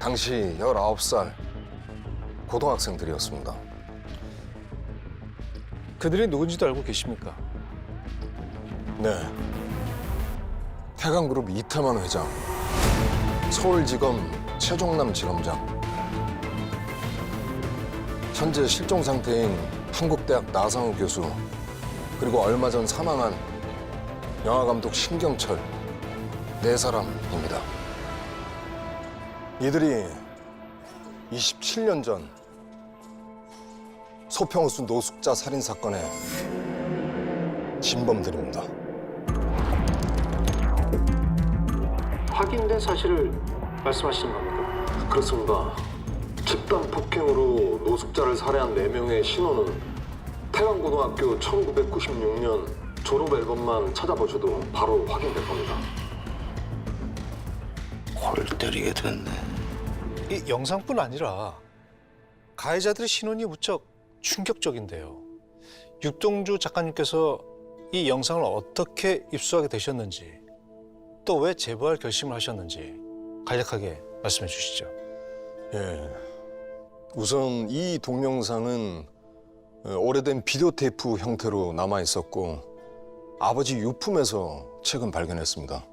당시 19살 고등학생들이었습니다. 그들이 누군지도 알고 계십니까? 네. 태강그룹 이태만 회장, 서울지검 최종남 지검장, 현재 실종 상태인 한국대학 나상우 교수, 그리고 얼마 전 사망한 영화감독 신경철, 4사람입니다. 이들이 27년 전 소평호수 노숙자 살인 사건의 진범들입니다. 확인된 사실을 말씀하시는 겁니까? 그렇습니다. 집단 폭행으로 노숙자를 살해한 4명의 신원은 태강고등학교 1996년 졸업 앨범만 찾아보셔도 바로 확인될 겁니다. 골 때리게 됐네. 이 영상뿐 아니라 가해자들의 신원이 무척 충격적인데요. 육동주 작가님께서 이 영상을 어떻게 입수하게 되셨는지, 또 왜 제보할 결심을 하셨는지 간략하게 말씀해 주시죠. 예. 우선 이 동영상은 오래된 비디오 테이프 형태로 남아 있었고 아버지 유품에서 최근 발견했습니다.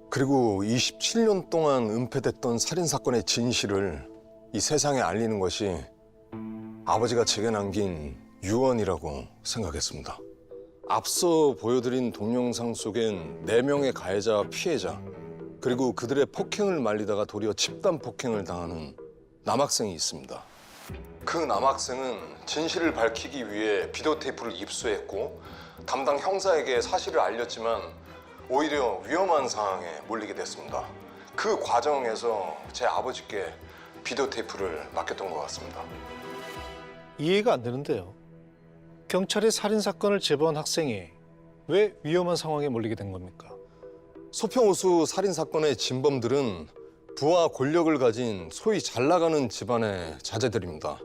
그리고 27년 동안 은폐됐던 살인 사건의 진실을 이 세상에 알리는 것이 아버지가 제게 남긴 유언이라고 생각했습니다. 앞서 보여드린 동영상 속엔 4명의 가해자 피해자, 그리고 그들의 폭행을 말리다가 도리어 집단 폭행을 당하는 남학생이 있습니다. 그 남학생은 진실을 밝히기 위해 비디오 테이프를 입수했고 담당 형사에게 사실을 알렸지만 오히려 위험한 상황에 몰리게 됐습니다. 그 과정에서 제 아버지께 비디오 테이프를 맡겼던 것 같습니다. 이해가 안 되는데요. 경찰이 살인 사건을 제보한 학생이 왜 위험한 상황에 몰리게 된 겁니까? 소평호수 살인 사건의 진범들은 부와 권력을 가진 소위 잘 나가는 집안의 자제들입니다.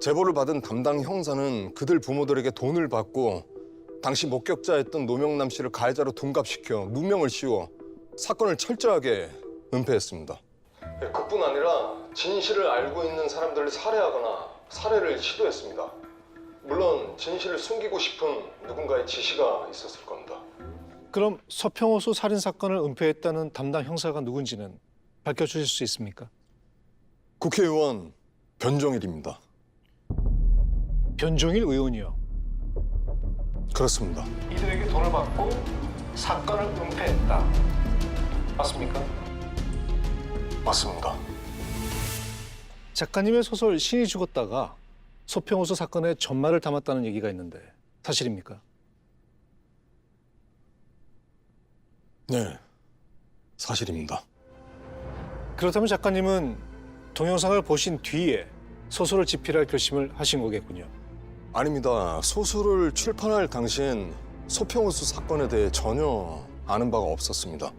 제보를 받은 담당 형사는 그들 부모들에게 돈을 받고 당시 목격자였던 노명남 씨를 가해자로 둔갑시켜 누명을 씌워 사건을 철저하게 은폐했습니다. 그뿐 아니라 진실을 알고 있는 사람들을 살해하거나 살해를 시도했습니다. 물론 진실을 숨기고 싶은 누군가의 지시가 있었을 겁니다. 그럼 서평호수 살인 사건을 은폐했다는 담당 형사가 누군지는 밝혀주실 수 있습니까? 국회의원 변종일입니다. 변종일 의원이요. 그렇습니다. 이들에게 돈을 받고 사건을 은폐했다. 맞습니까? 맞습니다. 작가님의 소설 신이 죽었다가 소평호수 사건의 전말을 담았다는 얘기가 있는데 사실입니까? 네, 사실입니다. 그렇다면 작가님은 동영상을 보신 뒤에 소설을 집필할 결심을 하신 거겠군요. 아닙니다. 소설을 출판할 당시엔 소평호수 사건에 대해 전혀 아는 바가 없었습니다.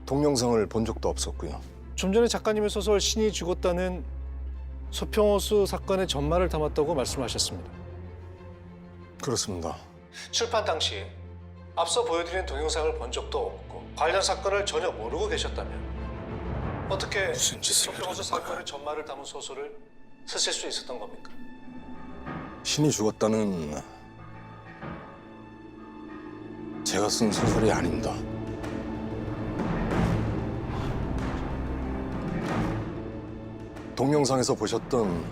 동영상을 본 적도 없었고요. 좀 전에 작가님의 소설 신이 죽었다는 소평호수 사건의 전말을 담았다고 말씀하셨습니다. 그렇습니다. 출판 당시 앞서 보여드린 동영상을 본 적도 없고 관련 사건을 전혀 모르고 계셨다면 어떻게 무슨 짓을 소평호수 하려는 거야? 사건의 전말을 담은 소설을 쓰실 수 있었던 겁니까? 신이 죽었다는 제가 쓴 소설이 아닙니다. 동영상에서 보셨던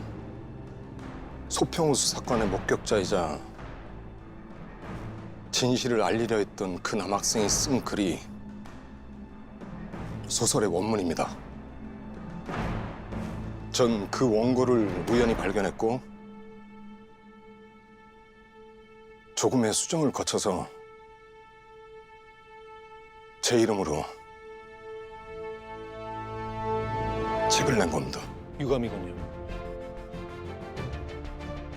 소평호수 사건의 목격자이자 진실을 알리려 했던 그 남학생이 쓴 글이 소설의 원문입니다. 전 그 원고를 우연히 발견했고 조금의 수정을 거쳐서 제 이름으로 책을 낸 겁니다. 유감이군요.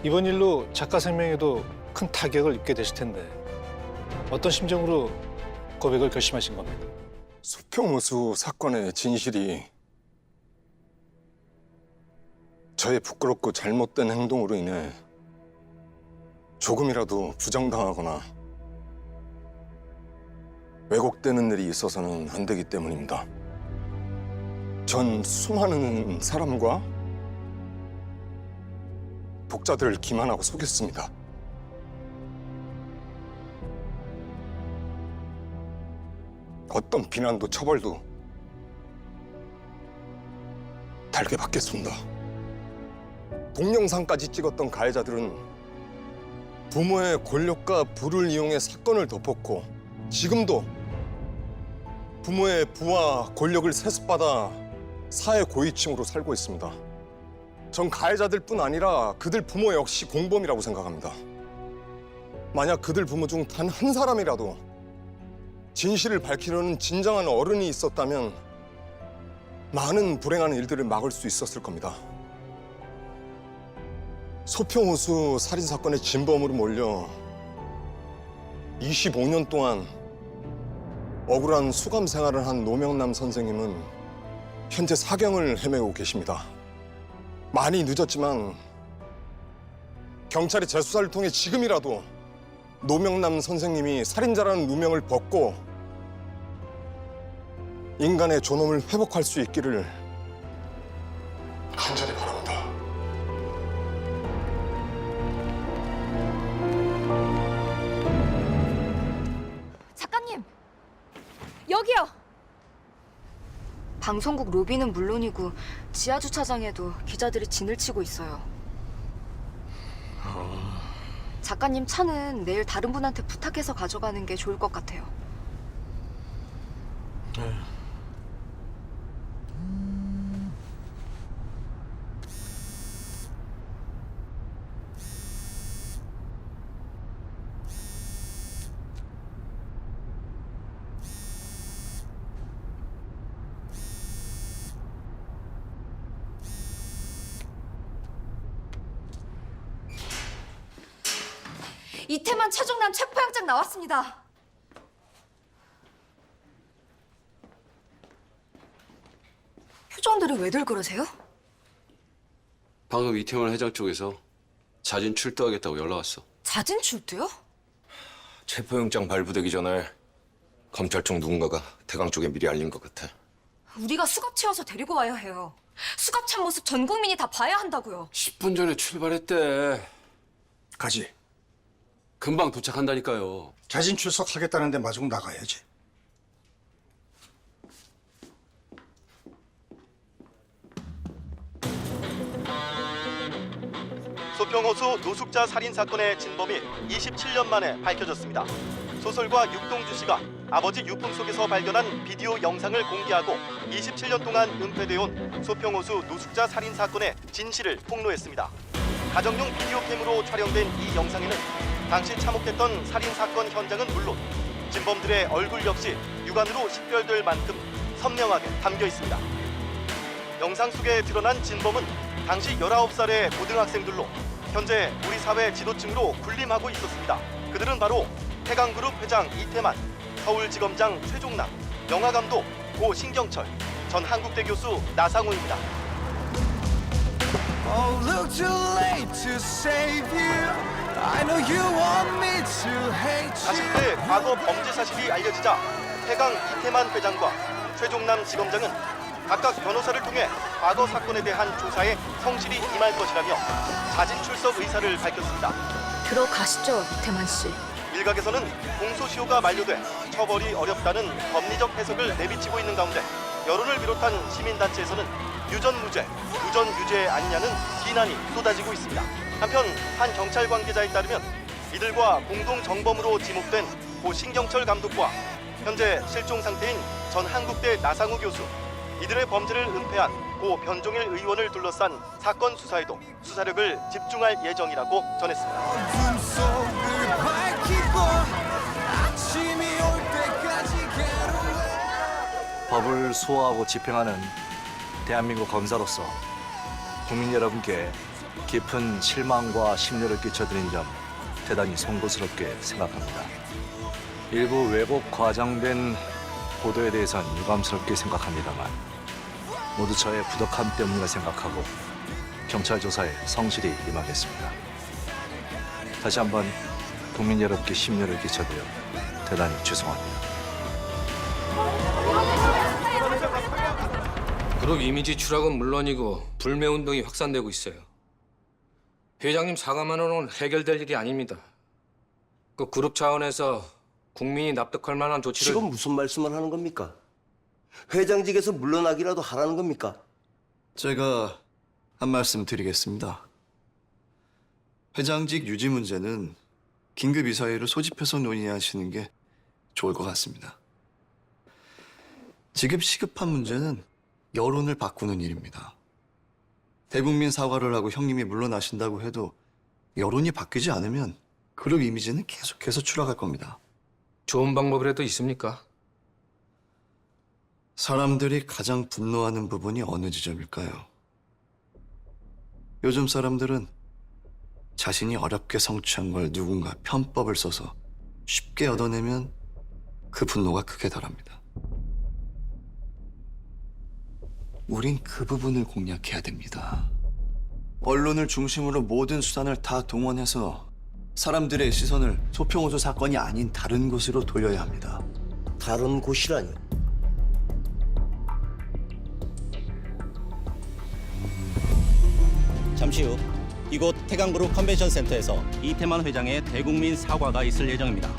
이번 일로 작가 생명에도 큰 타격을 입게 되실 텐데 어떤 심정으로 고백을 결심하신 겁니까? 소평호수 사건의 진실이 저의 부끄럽고 잘못된 행동으로 인해 조금이라도 부정당하거나 왜곡되는 일이 있어서는 안 되기 때문입니다. 전 수많은 사람과 독자들을 기만하고 속였습니다. 어떤 비난도 처벌도 달게 받겠습니다. 동영상까지 찍었던 가해자들은 부모의 권력과 부를 이용해 사건을 덮었고 지금도 부모의 부와 권력을 세습받아 사회 고위층으로 살고 있습니다. 전 가해자들뿐 아니라 그들 부모 역시 공범이라고 생각합니다. 만약 그들 부모 중 단 한 사람이라도 진실을 밝히려는 진정한 어른이 있었다면 많은 불행한 일들을 막을 수 있었을 겁니다. 소평호수 살인사건의 진범으로 몰려 25년 동안 억울한 수감 생활을 한 노명남 선생님은 현재 사경을 헤매고 계십니다. 많이 늦었지만 경찰의 재수사를 통해 지금이라도 노명남 선생님이 살인자라는 누명을 벗고 인간의 존엄을 회복할 수 있기를 간절히 바랍니다. 작가님, 여기요. 방송국 로비는 물론이고 지하 주차장에도 기자들이 진을 치고 있어요. 작가님 차는 내일 다른 분한테 부탁해서 가져가는 게 좋을 것 같아요. 이태만 최종남 체포영장 나왔습니다. 표정들이 왜들 그러세요? 방금 이태원 회장 쪽에서 자진 출두하겠다고 연락 왔어. 자진 출두요? 체포영장 발부되기 전에 검찰 쪽 누군가가 대강 쪽에 미리 알린 것 같아. 우리가 수갑 채워서 데리고 와야 해요. 수갑 찬 모습 전 국민이 다 봐야 한다고요. 10분 전에 출발했대. 가지. 금방 도착한다니까요. 자진 출석하겠다는데 마중 나가야지. 소평호수 노숙자 살인 사건의 진범이 27년 만에 밝혀졌습니다. 소설가 육동주 씨가 아버지 유품 속에서 발견한 비디오 영상을 공개하고 27년 동안 은폐되어 온 소평호수 노숙자 살인 사건의 진실을 폭로했습니다. 가정용 비디오 캠으로 촬영된 이 영상에는 당시 참혹했던 살인 사건 현장은 물론 진범들의 얼굴 역시 육안으로 식별될 만큼 선명하게 담겨 있습니다. 영상 속에 드러난 진범은 당시 19살의 고등학생들로 현재 우리 사회 지도층으로 군림하고 있었습니다. 그들은 바로 태강그룹 회장 이태만, 서울지검장 최종남, 영화감독 고신경철, 전 한국대 교수 나상우입니다. 40대 과거 범죄 사실이 알려지자 태강 이태만 회장과 최종남 지검장은 각각 변호사를 통해 과거 사건에 대한 조사에 성실히 임할 것이라며 자진 출석 의사를 밝혔습니다. 들어가시죠, 이태만 씨. 일각에서는 공소시효가 만료돼 처벌이 어렵다는 법리적 해석을 내비치고 있는 가운데 여론을 비롯한 시민단체에서는 유전무죄, 유전유죄 아니냐는 비난이 쏟아지고 있습니다. 한편 한 경찰 관계자에 따르면 이들과 공동 정범으로 지목된 고 신경철 감독과 현재 실종 상태인 전 한국대 나상우 교수, 이들의 범죄를 은폐한 고 변종일 의원을 둘러싼 사건 수사에도 수사력을 집중할 예정이라고 전했습니다. 법을 수호하고 집행하는 대한민국 검사로서 국민 여러분께 깊은 실망과 심려를 끼쳐드린 점 대단히 송구스럽게 생각합니다. 일부 왜곡 과장된 보도에 대해선 유감스럽게 생각합니다만 모두 저의 부덕함 때문이라 생각하고 경찰 조사에 성실히 임하겠습니다. 다시 한번 국민 여러분께 심려를 끼쳐드려 대단히 죄송합니다. 그룹 이미지 추락은 물론이고 불매 운동이 확산되고 있어요. 회장님 사과만으로는 해결될 일이 아닙니다. 그 그룹 차원에서 국민이 납득할 만한 조치를 지금 무슨 말씀을 하는 겁니까? 회장직에서 물러나기라도 하라는 겁니까? 제가 한 말씀 드리겠습니다. 회장직 유지 문제는 긴급 이사회를 소집해서 논의하시는 게 좋을 것 같습니다. 지금 시급한 문제는 여론을 바꾸는 일입니다. 대국민 사과를 하고 형님이 물러나신다고 해도 여론이 바뀌지 않으면 그룹 이미지는 계속해서 추락할 겁니다. 좋은 방법이라도 있습니까? 사람들이 가장 분노하는 부분이 어느 지점일까요? 요즘 사람들은 자신이 어렵게 성취한 걸 누군가 편법을 써서 쉽게 얻어내면 그 분노가 크게 달합니다. 우린 그 부분을 공략해야 됩니다. 언론을 중심으로 모든 수단을 다 동원해서 사람들의 시선을 소평호수 사건이 아닌 다른 곳으로 돌려야 합니다. 다른 곳이라뇨? 잠시 후 이곳 태강그룹 컨벤션 센터에서 이태만 회장의 대국민 사과가 있을 예정입니다.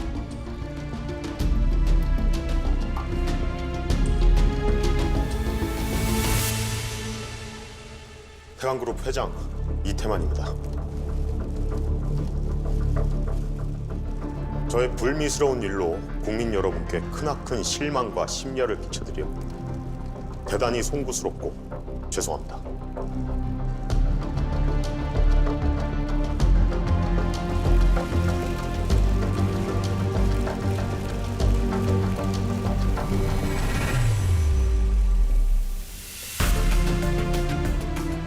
태강그룹 회장 이태만입니다. 저의 불미스러운 일로 국민 여러분께 크나큰 실망과 심려를 끼쳐드려 대단히 송구스럽고 죄송합니다.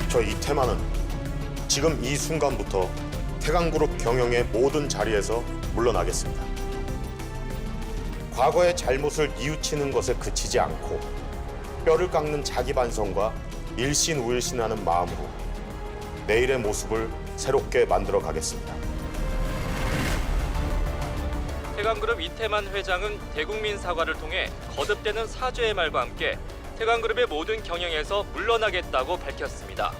저 이태만은 지금 이 순간부터 태강그룹 경영의 모든 자리에서 물러나겠습니다. 과거의 잘못을 뉘우치는 것에 그치지 않고 뼈를 깎는 자기 반성과 일신우일신하는 마음으로 내일의 모습을 새롭게 만들어 가겠습니다. 태강그룹 이태만 회장은 대국민 사과를 통해 거듭되는 사죄의 말과 함께 태강그룹의 모든 경영에서 물러나겠다고 밝혔습니다.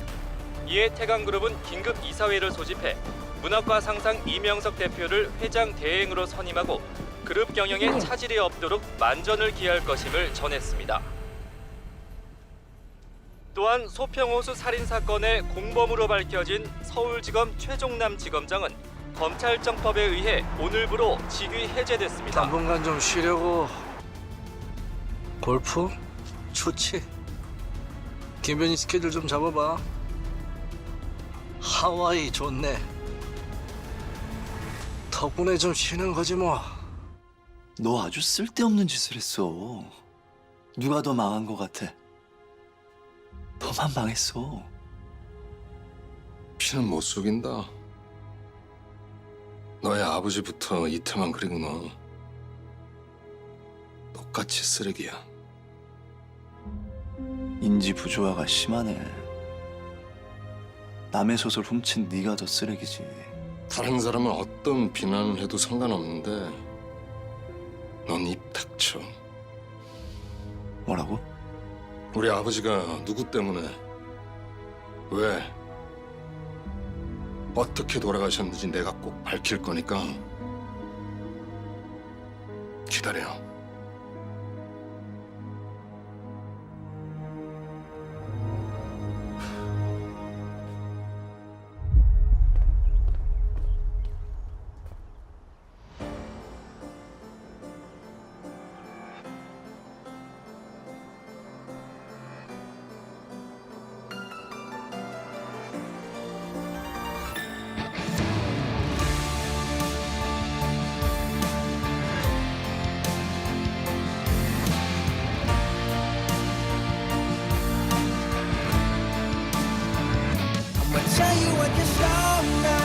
이에 태강그룹은 긴급 이사회를 소집해 문학과 상상 이명석 대표를 회장 대행으로 선임하고 그룹 경영에 차질이 없도록 만전을 기할 것임을 전했습니다. 또한 소평호수 살인 사건의 공범으로 밝혀진 서울지검 최종남 지검장은 검찰정법에 의해 오늘부로 직위 해제됐습니다. 당분간 좀 쉬려고. 골프? 좋지. 김변희 스케줄 좀 잡아봐. 하와이 좋네. 덕분에 좀 쉬는 거지 뭐. 너 아주 쓸데없는 짓을 했어. 누가 더 망한 것 같아? 너만 망했어. 피는 못 속인다. 너의 아버지부터 이태만 그리고 너 똑같이 쓰레기야. 인지 부조화가 심하네. 남의 소설 훔친 네가 더 쓰레기지. 다른 사람은 어떤 비난을 해도 상관없는데 넌 입 닥쳐. 뭐라고? 우리 아버지가 누구 때문에 왜 어떻게 돌아가셨는지 내가 꼭 밝힐 거니까 기다려. Tell you what you saw now.